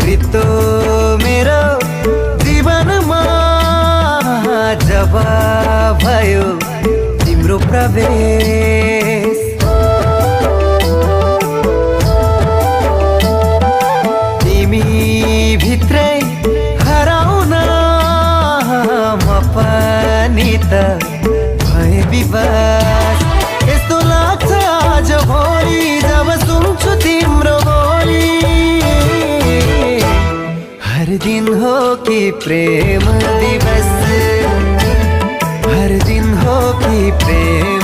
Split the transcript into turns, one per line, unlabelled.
रित्तो मेरो जीवनमा जब भयो तिम्रो प्रवेश। तिमी भित्रै हराउन म पनि त भए विवश। यस्तो लाग्छ आज भोलि जब सुन्छु तिम्रो बोली। हर दिन हो कि प्रेम दिवस, हर दिन हो कि प्रेम